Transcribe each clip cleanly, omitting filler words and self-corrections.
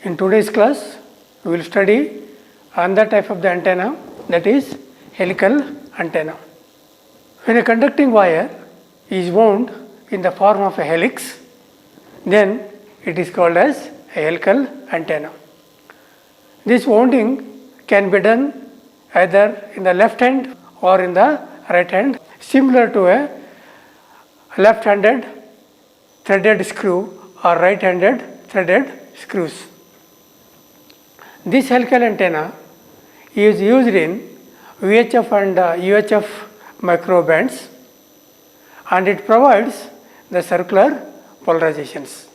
In today's class, we will study another type of the antenna, that is helical antenna. When a conducting wire is wound in the form of a helix, then it is called as a helical antenna. This wounding can be done either in the left hand or in the right hand, similar to a left-handed threaded screw or right-handed threaded screws. This helical antenna is used in VHF and UHF microbands, and it provides the circular polarizations.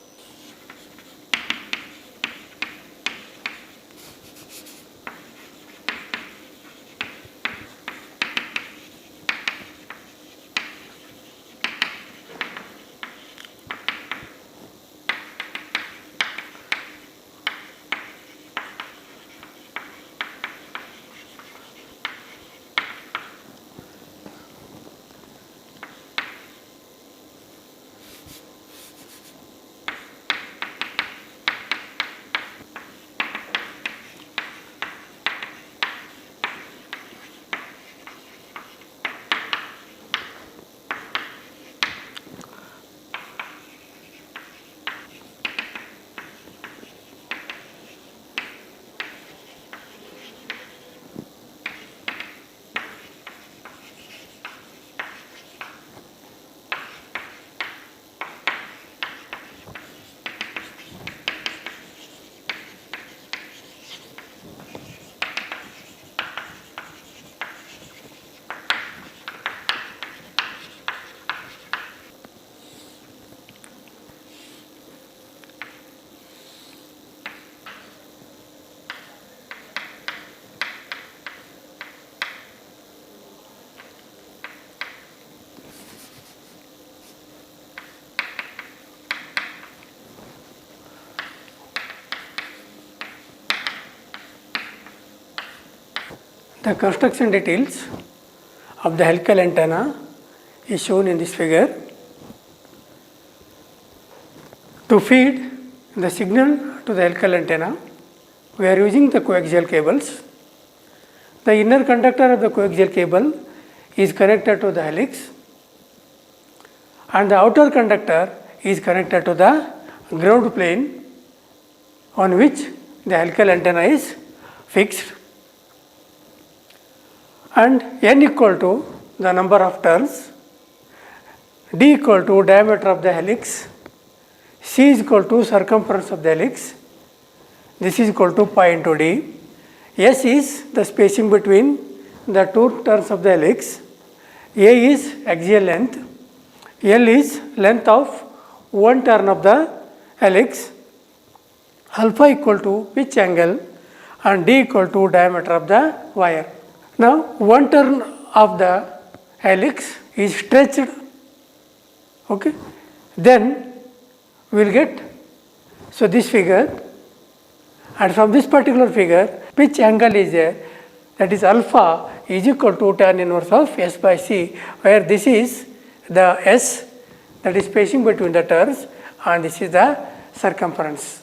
The construction details of the helical antenna is shown in this figure. To feed the signal to the helical antenna, we are using the coaxial cables. The inner conductor of the coaxial cable is connected to the helix, and the outer conductor is connected to the ground plane on which the helical antenna is fixed, and n equal to the number of turns, d equal to diameter of the helix, c is equal to circumference of the helix, this is equal to pi into d, s is the spacing between the two turns of the helix, a is axial length, l is length of one turn of the helix, alpha equal to pitch angle, and d equal to diameter of the wire. Now, one turn of the helix is stretched, okay. Then we will get, so this figure, and from this particular figure pitch angle is there, that is alpha is equal to tan inverse of s by c, where this is the s, that is spacing between the turns, and this is the circumference.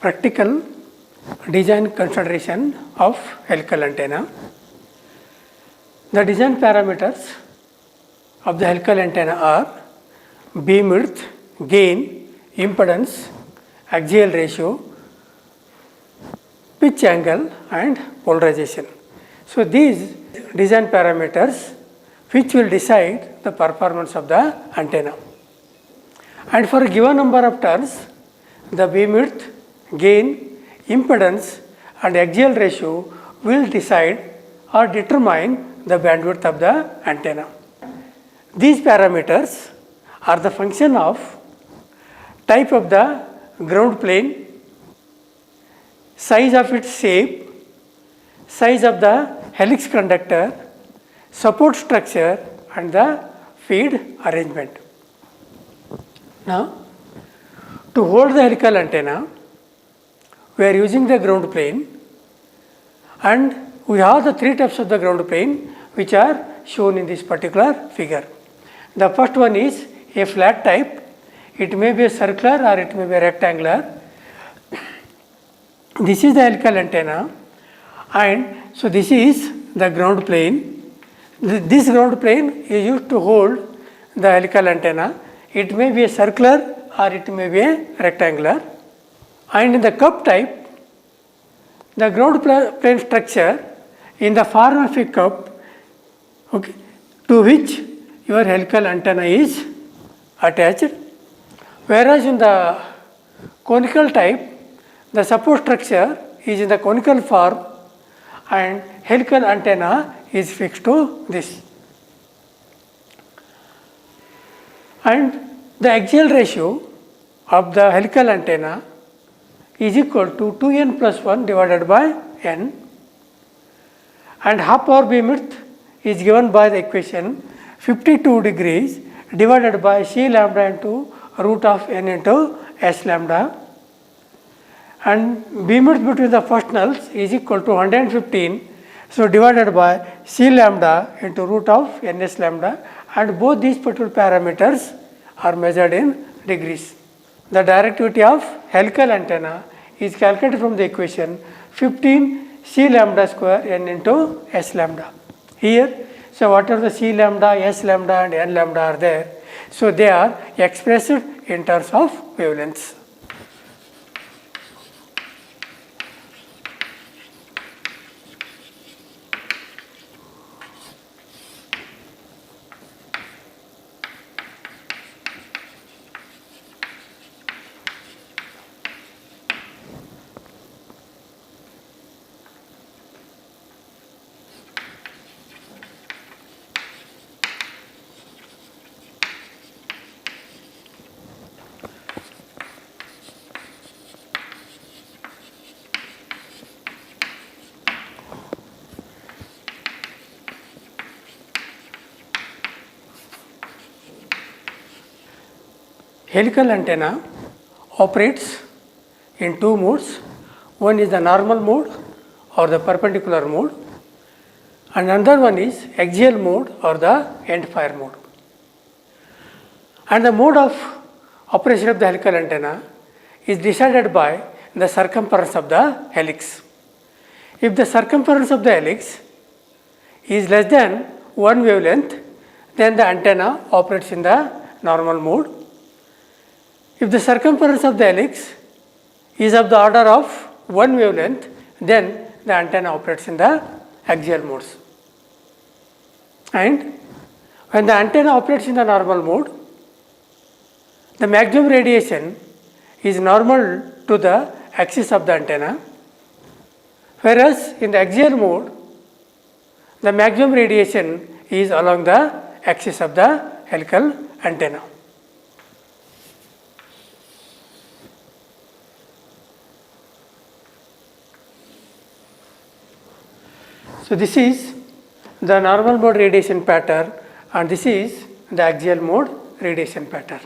practical design consideration of helical antenna. The design parameters of the helical antenna are beam width, gain, impedance, axial ratio, pitch angle and polarization. So, these design parameters which will decide the performance of the antenna. And for a given number of turns, the beam width, gain, impedance and axial ratio will decide or determine the bandwidth of the antenna. These parameters are the function of type of the ground plane, size of its shape, size of the helix conductor, support structure and the feed arrangement. Now, to hold the helical antenna, we are using the ground plane and we have the three types of the ground plane which are shown in this particular figure. The first one is a flat type. It may be a circular or it may be a rectangular. This is the helical antenna and so this is the ground plane. This ground plane is used to hold the helical antenna. It may be a circular or it may be a rectangular. And in the cup type, the ground plane structure in the form of a cup, okay, to which your helical antenna is attached. Whereas in the conical type, the support structure is in the conical form and helical antenna is fixed to this. And the axial ratio of the helical antenna is equal to 2n plus 1 divided by n, and half power beam width is given by the equation 52 degrees divided by c lambda into root of n into s lambda, and beam width between the first nulls is equal to 115, so divided by c lambda into root of ns lambda, and both these particular parameters are measured in degrees. The directivity of helical antenna is calculated from the equation 15 c lambda square n into s lambda. Here, so whatever the c lambda, s lambda and n lambda are there, so they are expressed in terms of wavelengths. Helical antenna operates in two modes. One is the normal mode or the perpendicular mode, and another one is axial mode or the end fire mode. And the mode of operation of the helical antenna is decided by the circumference of the helix. If the circumference of the helix is less than one wavelength, then the antenna operates in the normal mode. If the circumference of the helix is of the order of one wavelength, then the antenna operates in the axial modes. And when the antenna operates in the normal mode, the maximum radiation is normal to the axis of the antenna, whereas in the axial mode, the maximum radiation is along the axis of the helical antenna. So, this is the normal mode radiation pattern and this is the axial mode radiation pattern.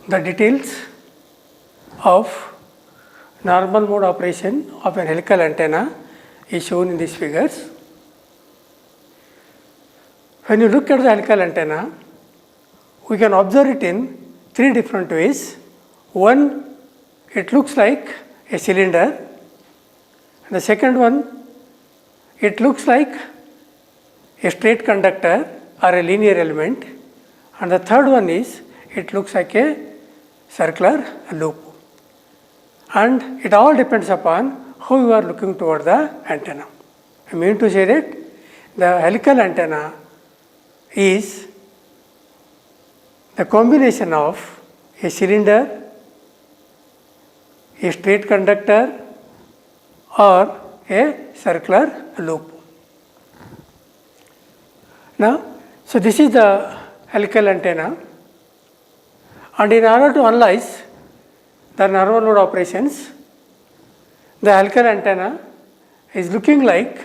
the details of normal mode operation of an helical antenna is shown in these figures. When you look at the helical antenna, we can observe it in three different ways. One, it looks like a cylinder. The second one, it looks like a straight conductor or a linear element. And the third one is, it looks like a circular loop. And it all depends upon how you are looking toward the antenna. I mean to say that the helical antenna is the combination of a cylinder, a straight conductor, or a circular loop. Now, so this is the helical antenna, and in order to analyze the normal mode operations, the helical antenna is looking like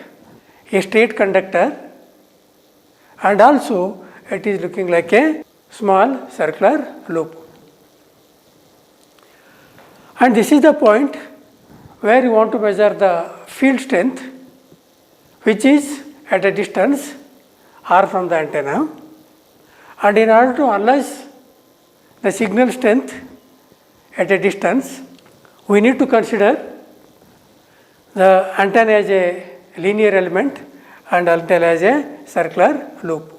a straight conductor, and also it is looking like a small circular loop. And this is the point where you want to measure the field strength, which is at a distance r from the antenna. And in order to analyze the signal strength at a distance, we need to consider the antenna as a linear element and antenna as a circular loop.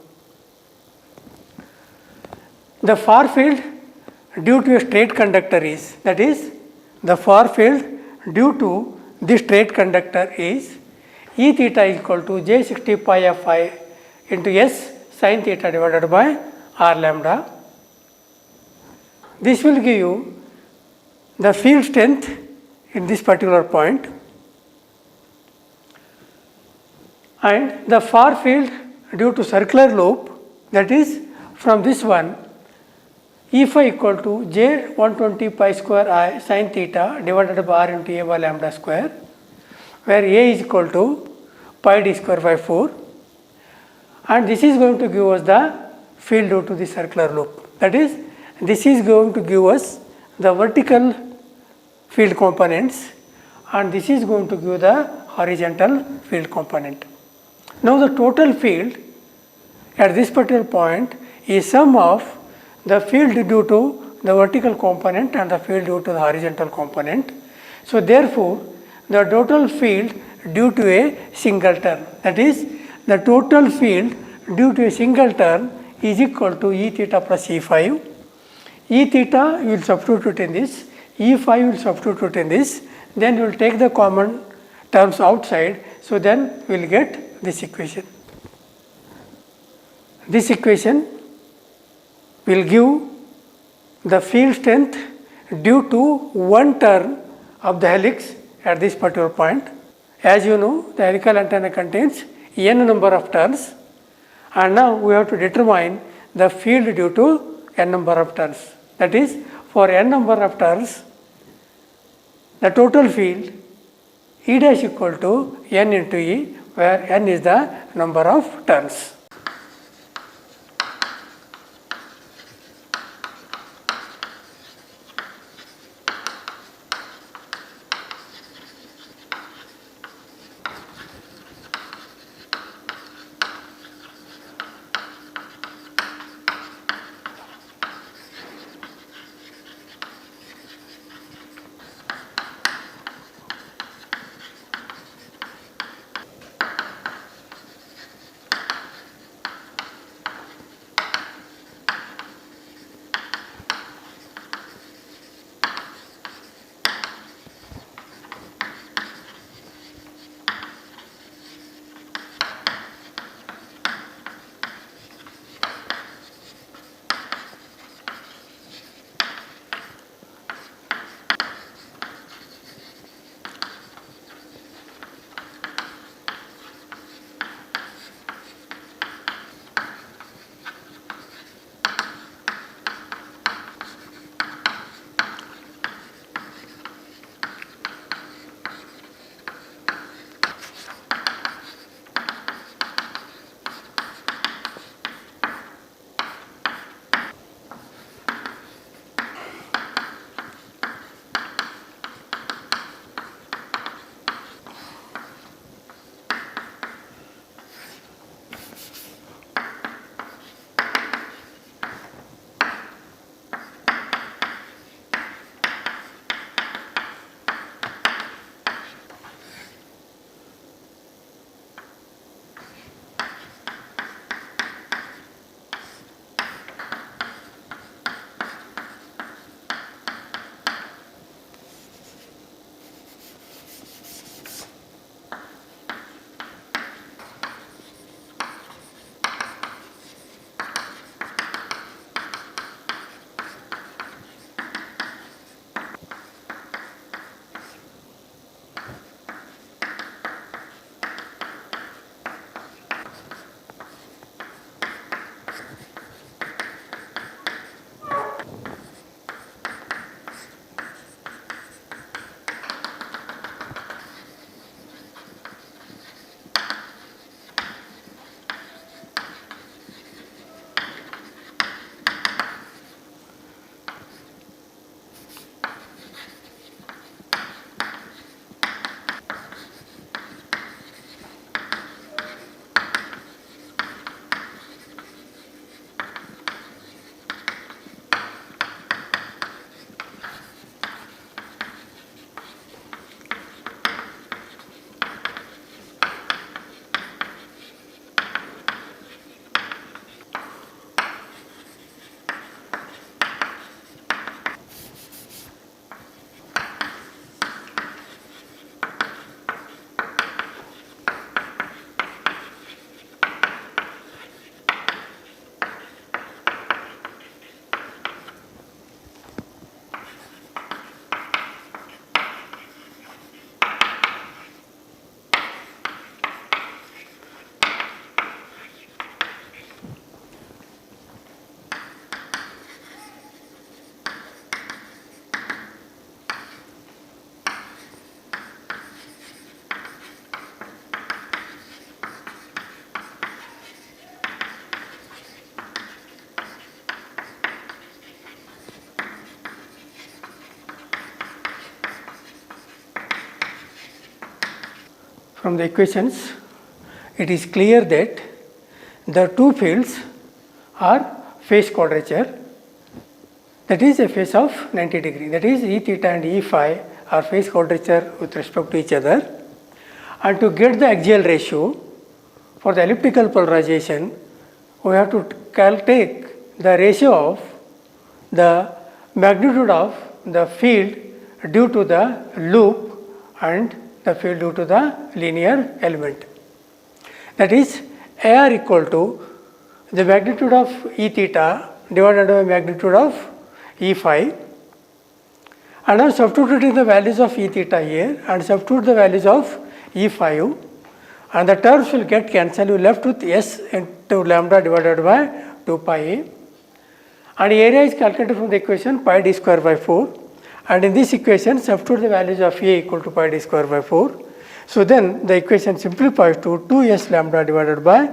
The far field due to a straight conductor is, that is, the far field due to this straight conductor is E theta is equal to j 60 pi of phi into S sin theta divided by r lambda. This will give you the field strength in this particular point, and the far field due to circular loop, that is from this one, E phi equal to j 120 pi square I sin theta divided by r into a by lambda square, where a is equal to pi d square by 4, and this is going to give us the field due to the circular loop. That is, this is going to give us the vertical field components, and this is going to give the horizontal field component. Now the total field at this particular point is sum of the field due to the vertical component and the field due to the horizontal component. So therefore, the total field due to a single turn, that is, the total field due to a single turn is equal to E theta plus E phi. E theta you will substitute in this, E phi you will substitute in this, then you will take the common terms outside, so then we will get this equation. This equation will give the field strength due to one turn of the helix at this particular point. As you know, the helical antenna contains n number of turns, and now we have to determine the field due to n number of turns. That is, for n number of turns, the total field E dash equal to n into E, where n is the number of turns. from the equations, it is clear that the two fields are phase quadrature, that is a phase of 90 degree, that is E theta and E phi are phase quadrature with respect to each other. And to get the axial ratio for the elliptical polarization, we have to take the ratio of the magnitude of the field due to the loop and the field due to the linear element. That is AR equal to the magnitude of E theta divided by magnitude of E phi. And now substituting the values of E theta here and substitute the values of E phi, and the terms will get cancelled. You left with S into lambda divided by 2 pi a. And area is calculated from the equation pi d square by 4. And in this equation, substitute the values of A equal to pi d square by 4. So then the equation simplifies to 2s lambda divided by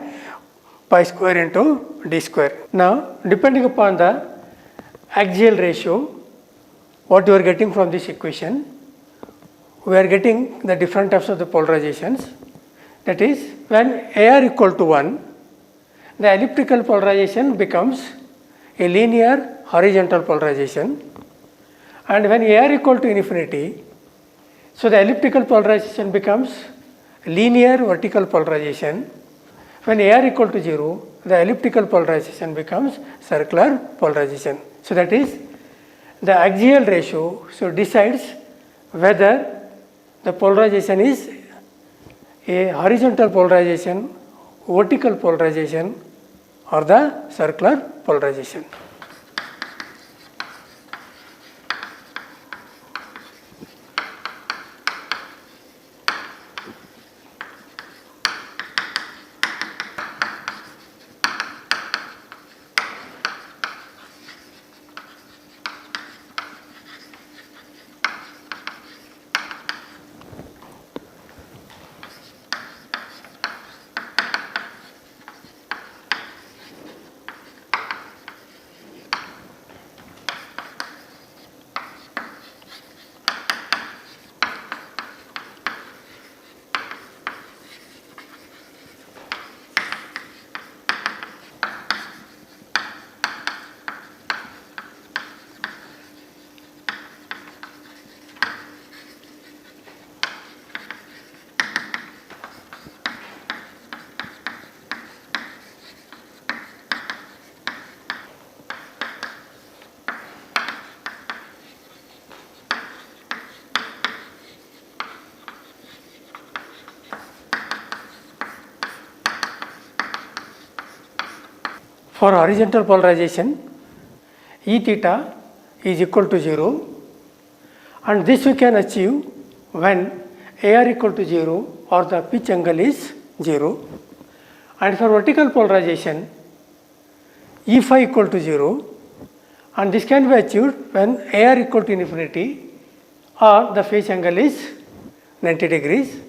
pi square into d square. Now, depending upon the axial ratio, what you are getting from this equation, we are getting the different types of the polarizations. That is, when AR equal to 1, the elliptical polarization becomes a linear horizontal polarization. And when AR equal to infinity, so the elliptical polarization becomes linear vertical polarization. When AR equal to 0, the elliptical polarization becomes circular polarization. So that is the axial ratio so decides whether the polarization is a horizontal polarization, vertical polarization, or the circular polarization. For horizontal polarization, E theta is equal to 0, and this we can achieve when AR equal to 0 or the pitch angle is 0. And for vertical polarization, E phi equal to 0, and this can be achieved when AR equal to infinity or the phase angle is 90 degrees.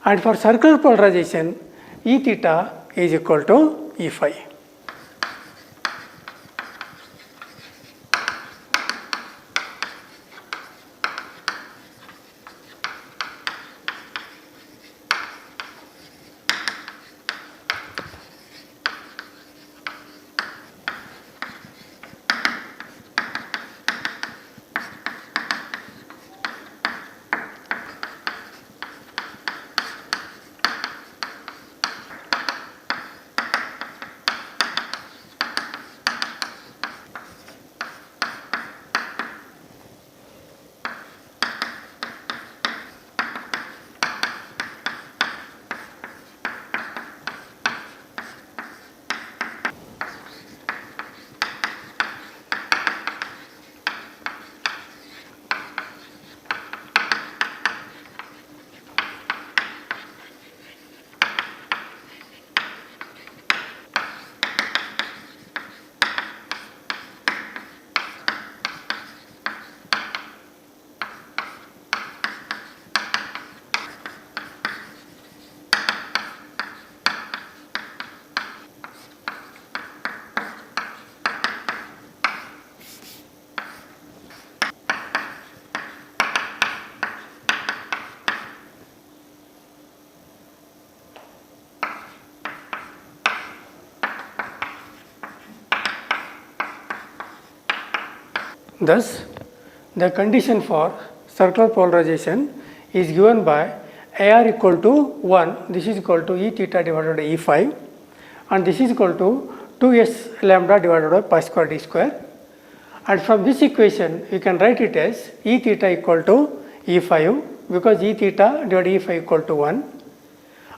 And for circular polarization, E theta is equal to E phi. Thus, the condition for circular polarization is given by AR equal to 1, this is equal to E theta divided by E phi, and this is equal to 2s lambda divided by pi square d square. And from this equation, you can write it as E theta equal to E phi, because E theta divided by E phi equal to 1,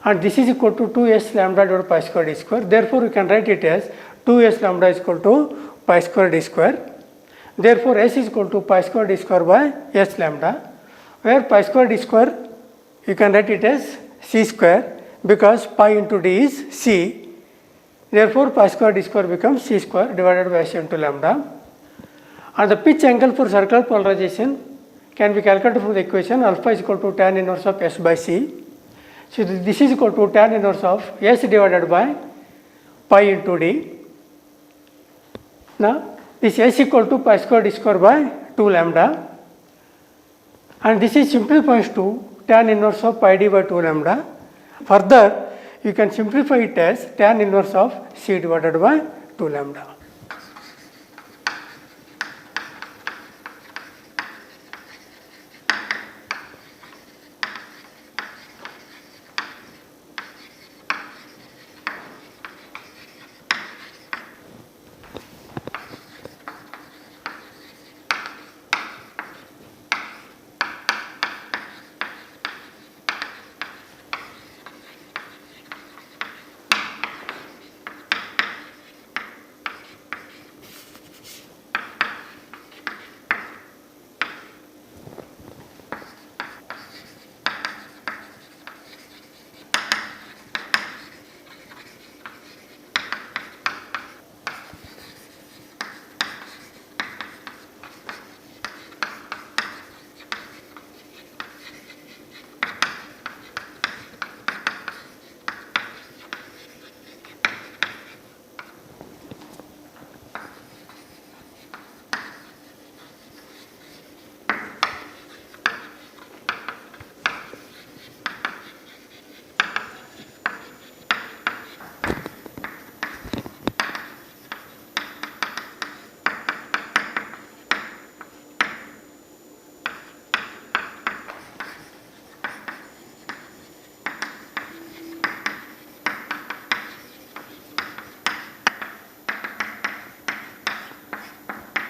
and this is equal to 2s lambda divided by pi square d square. Therefore, you can write it as 2s lambda is equal to pi square d square. Therefore, s is equal to pi square d square by s lambda, where pi square d square you can write it as c square, because pi into d is c. Therefore, pi square d square becomes c square divided by s into lambda. And the pitch angle for circular polarization can be calculated from the equation alpha is equal to tan inverse of s by c. So, this is equal to tan inverse of s divided by pi into d. Now, this s equal to pi square d square by 2 lambda, and this is simplifies to tan inverse of pi d by 2 lambda. Further, you can simplify it as tan inverse of c divided by 2 lambda.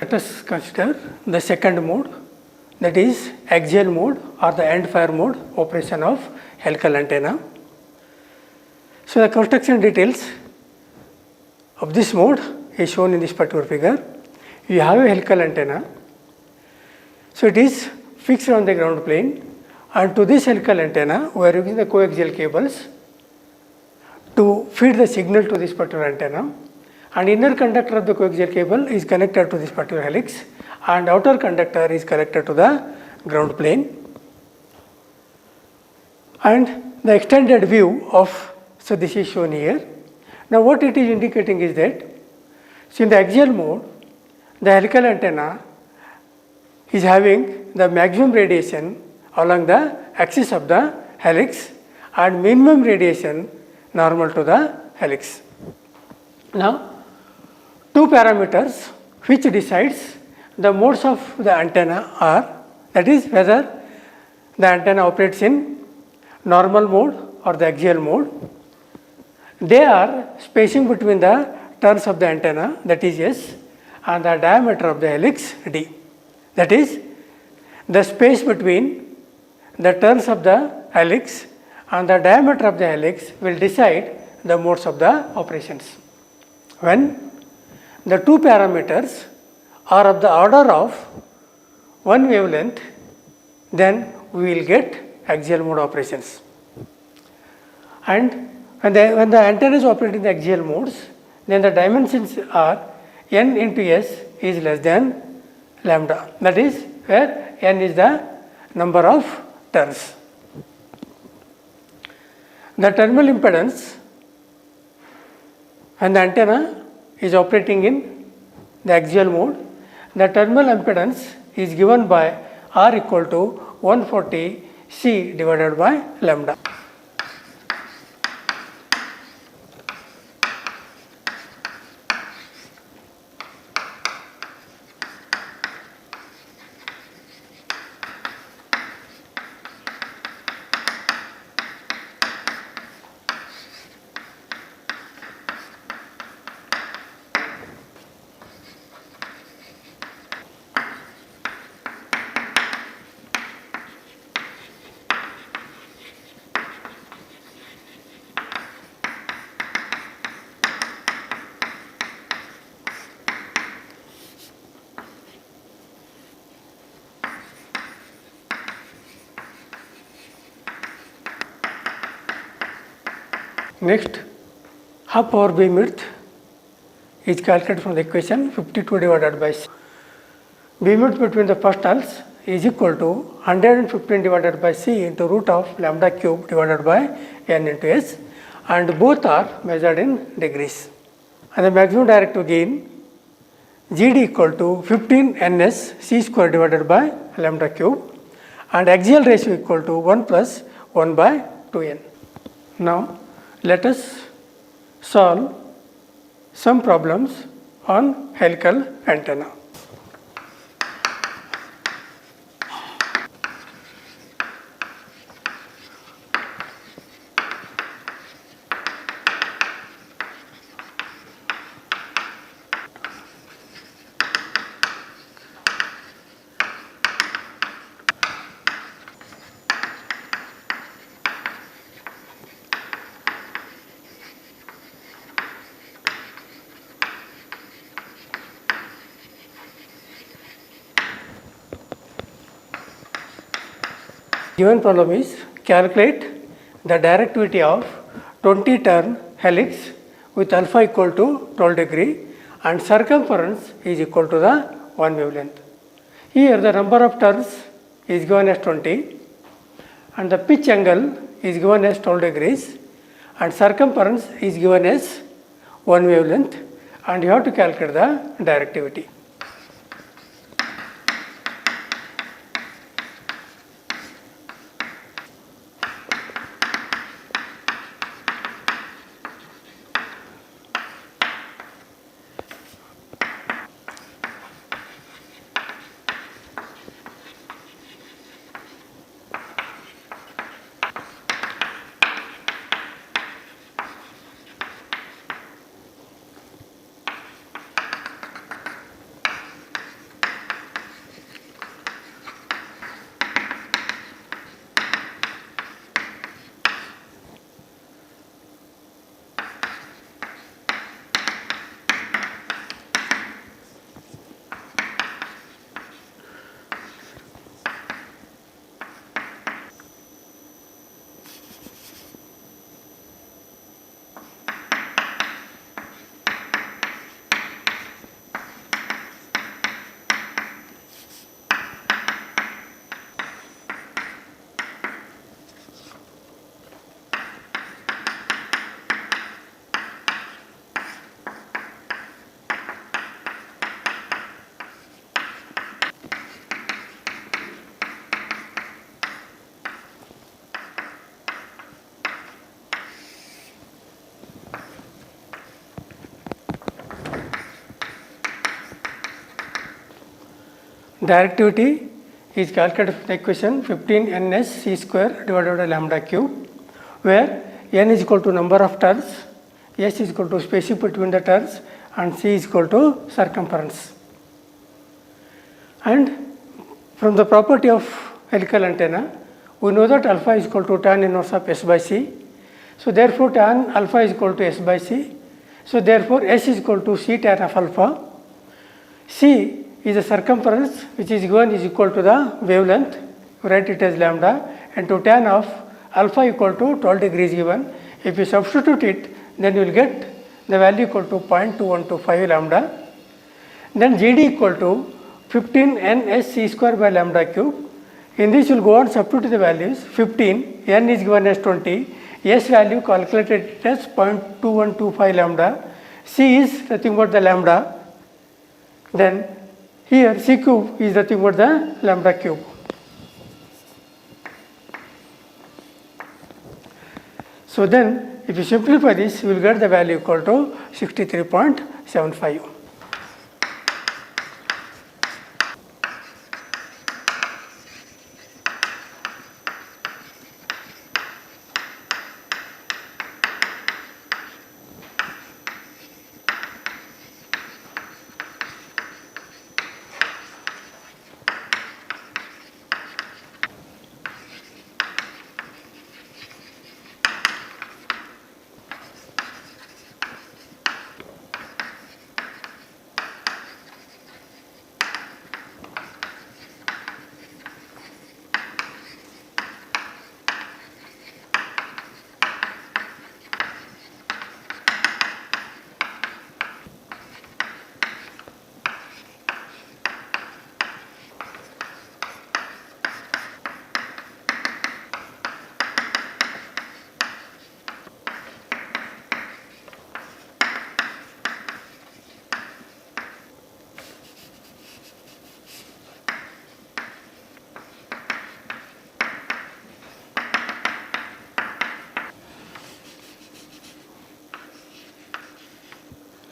Let us consider the second mode, that is axial mode or the end fire mode operation of helical antenna. So, the construction details of this mode is shown in this particular figure. You have a helical antenna. So, it is fixed on the ground plane, and to this helical antenna we are using the coaxial cables to feed the signal to this particular antenna, and inner conductor of the coaxial cable is connected to this particular helix, and outer conductor is connected to the ground plane. And the extended view of, so this is shown here. Now, what it is indicating is that, so in the axial mode, the helical antenna is having the maximum radiation along the axis of the helix and minimum radiation normal to the helix. Now, two parameters which decides the modes of the antenna are, that is whether the antenna operates in normal mode or the axial mode. They are spacing between the turns of the antenna, that is S, and the diameter of the helix d. That is, the space between the turns of the helix and the diameter of the helix will decide the modes of the operations. When the two parameters are of the order of one wavelength, then we will get axial mode operations. And when the antenna is operating in the axial modes, then the dimensions are n into s is less than lambda. That is where n is the number of turns. The terminal impedance when the antenna is operating in the axial mode, the terminal impedance is given by R equal to 140 C divided by lambda. Next, half power beam width is calculated from the equation 52 divided by C. Beam width between the first hulls is equal to 115 divided by C into root of lambda cube divided by n into S, and both are measured in degrees. And the maximum directive gain GD equal to 15 ns C square divided by lambda cube, and axial ratio equal to 1 plus 1 by 2n. Now, let us solve some problems on helical antenna. Given problem is calculate the directivity of 20 turn helix with alpha equal to 12 degree and circumference is equal to the 1 wavelength. Here the number of turns is given as 20 and the pitch angle is given as 12 degrees and circumference is given as 1 wavelength, and you have to calculate the directivity. Directivity is calculated from the equation 15 ns C square divided by lambda cube, where n is equal to number of turns, S is equal to spacing between the turns, and C is equal to circumference. And from the property of helical antenna, we know that alpha is equal to tan inverse of S by C. So therefore, tan alpha is equal to S by C. So therefore, S is equal to C tan of alpha. C is the circumference which is given is equal to the wavelength, write it as lambda, and to tan of alpha equal to 12 degrees given. If you substitute it, then you will get the value equal to 0.2125 lambda. Then GD equal to 15 ns C square by lambda cube. In this you will go on substitute the values. 15, n is given as 20, S value calculated as 0.2125 lambda, C is nothing but the lambda, then here C cube is nothing but the lambda cube. So then if you simplify this, you will get the value equal to 63.75.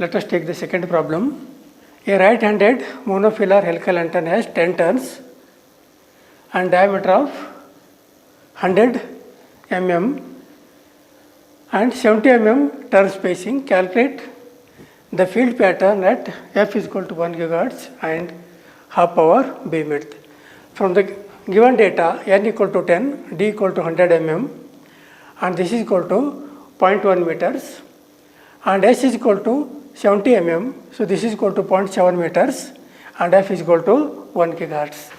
Let us take the second problem. A right-handed monofilar helical lantern has 10 turns and diameter of 100 mm and 70 mm turn spacing. Calculate the field pattern at f is equal to 1 gigahertz and half power beamwidth. From the given data, n equal to 10, d equal to 100 mm and this is equal to 0.1 meters and s is equal to 70 mm. So, this is equal to 0.7 meters and f is equal to 1 gigahertz.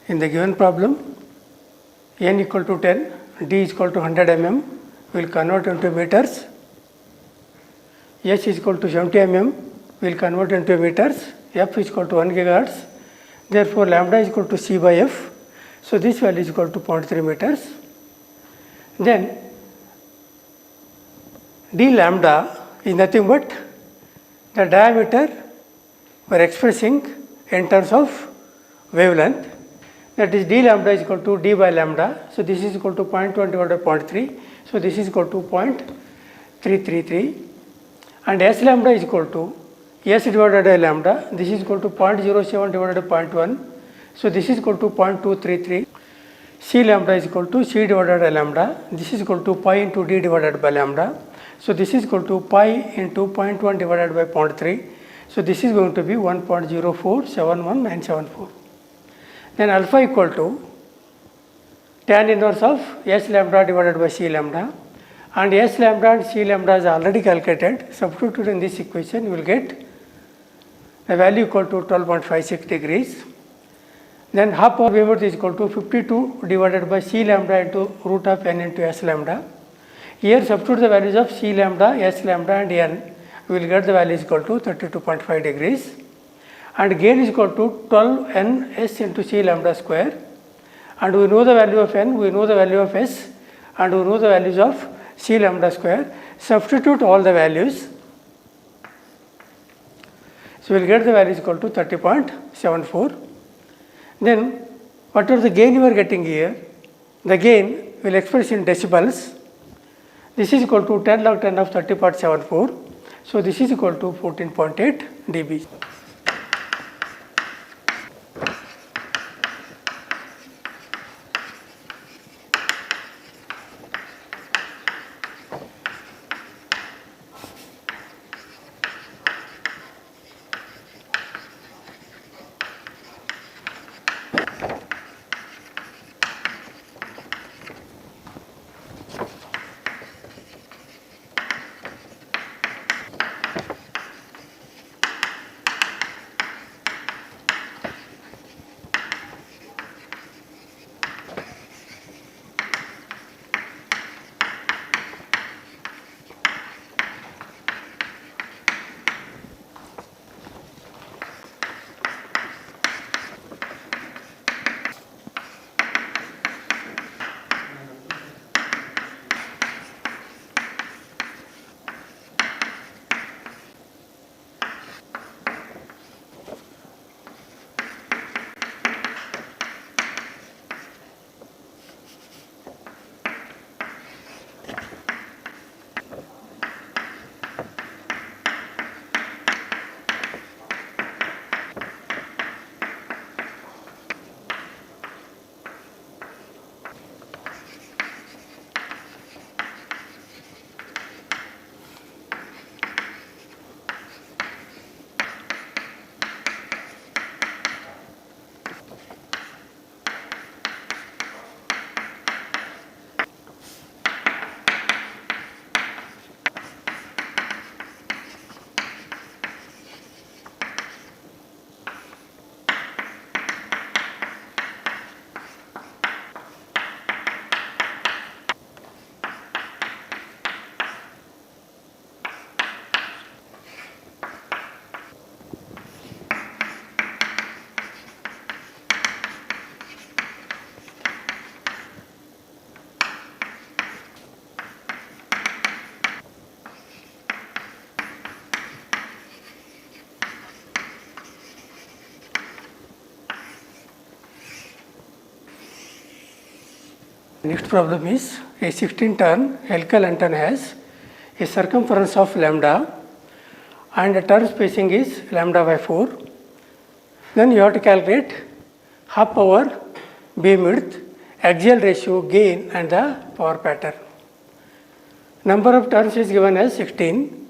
In the given problem, n equal to 10, d is equal to 100 mm, we will convert into meters, s is equal to 70 mm, we will convert into meters, f is equal to 1 gigahertz, therefore lambda is equal to c by f, so this value is equal to 0.3 meters. Then d lambda is nothing but the diameter we are expressing in terms of wavelength, that is d lambda is equal to d by lambda. So, this is equal to 0.1 divided by 0.3. So, this is equal to 0.333 and s lambda is equal to s divided by lambda, this is equal to 0.07 divided by 0.1. So, this is equal to 0.233. C lambda is equal to c divided by lambda, this is equal to pi into d divided by lambda. So, this is equal to pi into 0.1 divided by 0.3. So, this is going to be 1.0471974. Then alpha equal to tan inverse of s lambda divided by c lambda, and s lambda and c lambda is already calculated. Substitute in this equation, you will get a value equal to 12.56 degrees. Then half power beamwidth is equal to 52 divided by c lambda into root of n into s lambda. Here substitute the values of c lambda, s lambda and n. we will get the value is equal to 32.5 degrees, and gain is equal to 12 n s into c lambda square, and we know the value of n, we know the value of s, and we know the values of c lambda square. Substitute all the values. So we will get the value is equal to 30.74. Then whatever the gain you are getting here, the gain will express in decibels. This is equal to 10 log 10 of 30.74. So this is equal to 14.8 dB. Next problem is a 16-turn helical antenna has a circumference of lambda and the turn spacing is lambda by 4. Then you have to calculate half power, beam width, axial ratio, gain and the power pattern. Number of turns is given as 16.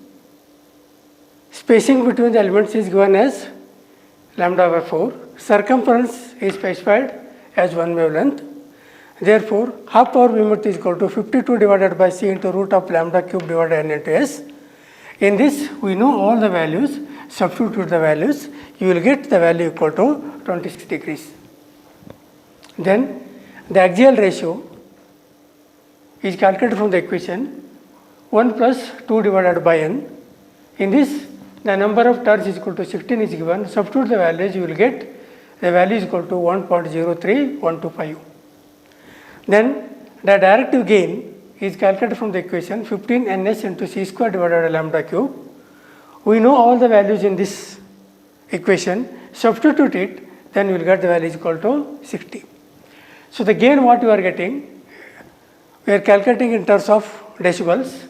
Spacing between the elements is given as lambda by 4. Circumference is specified as 1 wavelength. Therefore, half power beam width is equal to 52 divided by c into root of lambda cube divided n into s. In this, we know all the values, substitute the values, you will get the value equal to 26 degrees. Then, the axial ratio is calculated from the equation 1 plus 2 divided by n. In this, the number of turns is equal to 16 is given, substitute the values, you will get the value is equal to 1.03125. Then the directive gain is calculated from the equation 15 ns into c square divided by lambda cube. We know all the values in this equation, substitute it, then you will get the value is equal to 60. So the gain what you are getting, we are calculating in terms of decibels.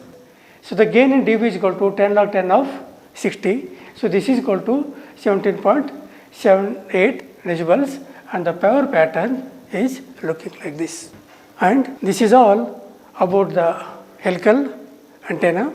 So the gain in dB is equal to 10 log 10 of 60. So this is equal to 17.78 decibels and the power pattern is looking like this. And this is all about the helical antenna.